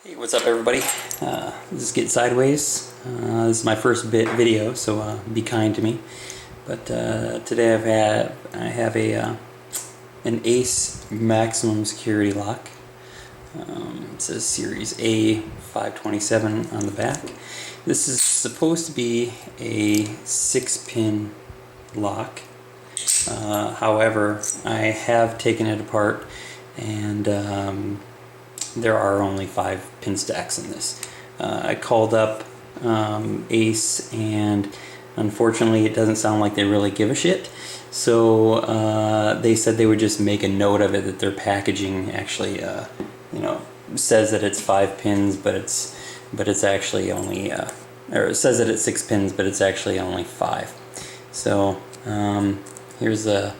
Hey, what's up everybody? This is Get Sideways. This is my first video, so be kind to me. But today I have an Ace Maximum Security Lock. It says Series A 527 on the back. This is supposed to be a 6-pin lock. However, I have taken it apart and there are only 5 pin stacks in this. I called up Ace, and unfortunately it doesn't sound like they really give a shit. So they said they would just make a note of it, that their packaging actually says that it's 5 pins, but it's actually only or it says that it's 6 pins, but it's actually only 5. So here's the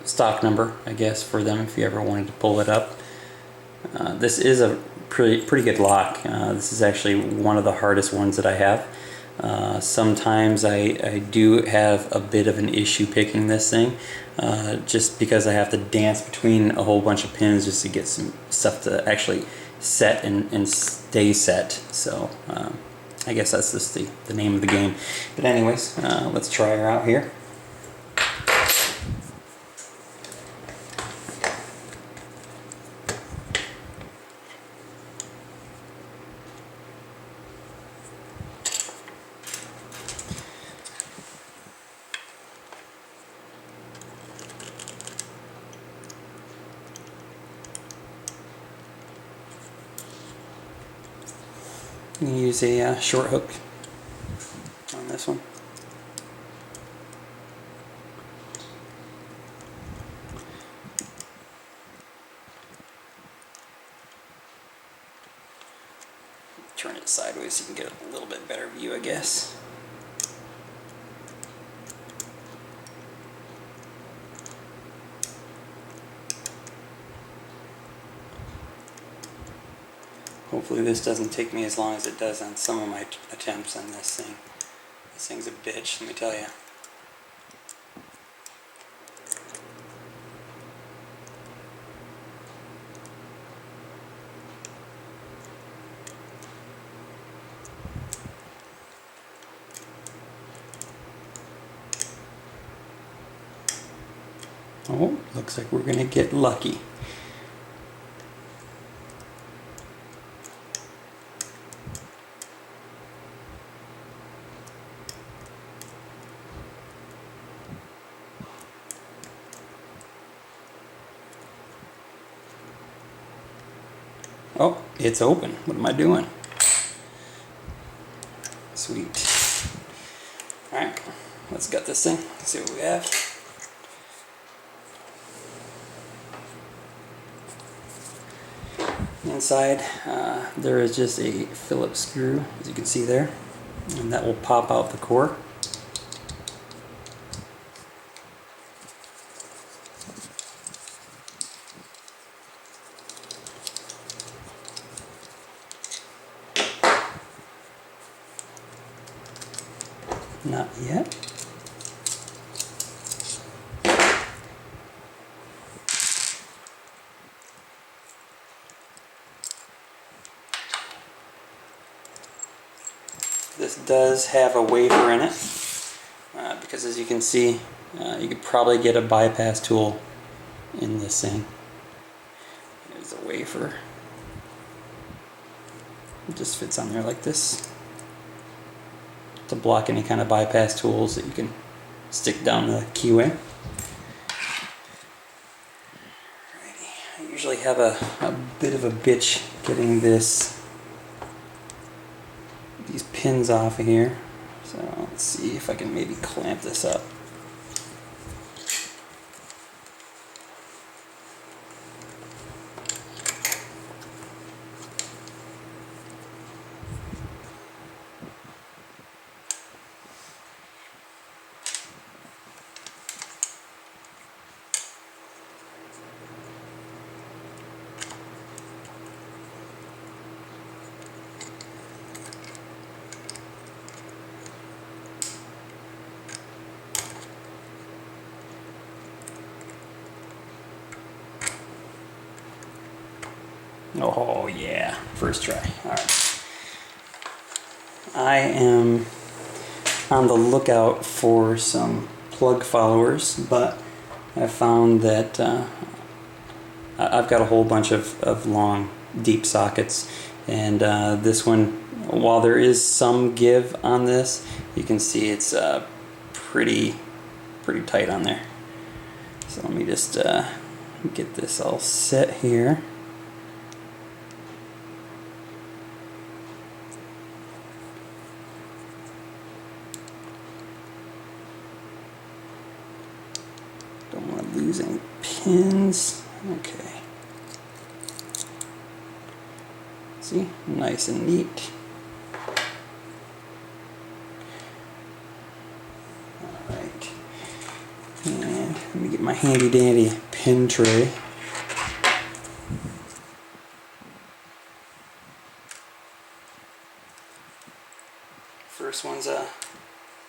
stock number, I guess, for them if you ever wanted to pull it up. This is a pretty good lock. This is actually one of the hardest ones that I have. Sometimes I do have a bit of an issue picking this thing, just because I have to dance between a whole bunch of pins just to get some stuff to actually set and stay set. So I guess that's just the name of the game. But anyways, let's try her out here. I'm going to use a short hook on this one. Turn it sideways so you can get a little bit better view, I guess. Hopefully this doesn't take me as long as it does on some of my attempts on this thing. This thing's a bitch, let me tell you. Oh, looks like we're gonna get lucky. Oh, it's open. What am I doing? Sweet. Alright, let's gut this thing. Let's see what we have. Inside, there is just a Phillips screw, as you can see there, and that will pop out the core. Not yet. This does have a wafer in it, because as you can see, you could probably get a bypass tool in this thing. There's a wafer. It just fits on there like this to block any kind of bypass tools that you can stick down the keyway. I usually have a bit of a bitch getting these pins off of here, so let's see if I can maybe clamp this up. Oh yeah, first try. Alright. I am on the lookout for some plug followers, but I found that I've got a whole bunch of long, deep sockets, and this one, while there is some give on this, you can see it's pretty tight on there. So let me just get this all set here. Don't want to lose any pins. Okay. See, nice and neat. Alright. And let me get my handy dandy pin tray. First one's a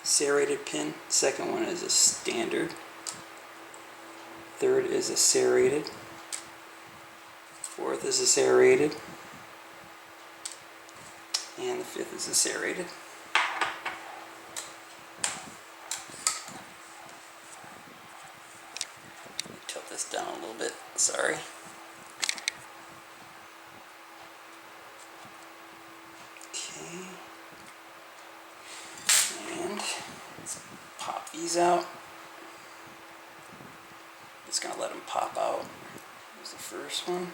serrated pin, second one is a standard, third is a serrated, fourth is a serrated, and the fifth is a serrated. Let me tilt this down a little bit, sorry. Okay. And let's pop these out. Just gonna let them pop out. Here's the first one.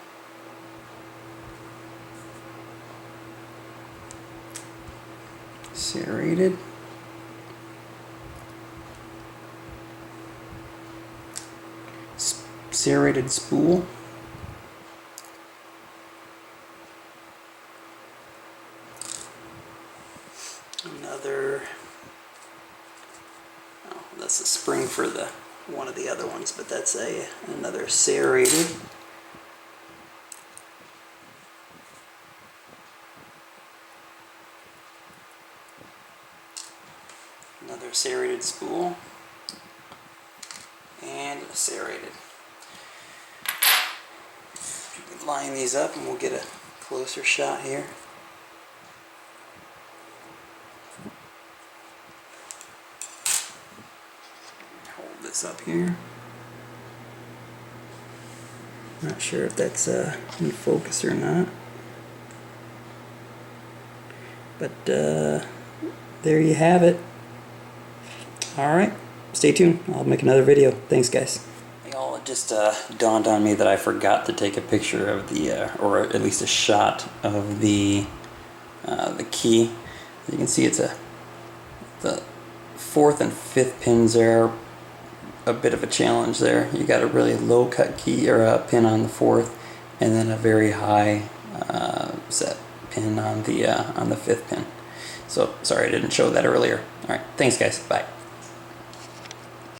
Serrated. Serrated spool. Another, oh, that's the spring for the one of the other ones, but that's another serrated. Another serrated spool, and a serrated. Line these up and we'll get a closer shot here. Hold this up here. Not sure if that's in focus or not, but there you have it. Alright, stay tuned. I'll make another video. Thanks, guys. It just dawned on me that I forgot to take a picture of the, or at least a shot of the key. As you can see, it's the fourth and fifth pins are a bit of a challenge there. You got a really low cut key or a pin on the fourth, and then a very high set pin on the fifth pin. So sorry I didn't show that earlier. All right, thanks guys. Bye.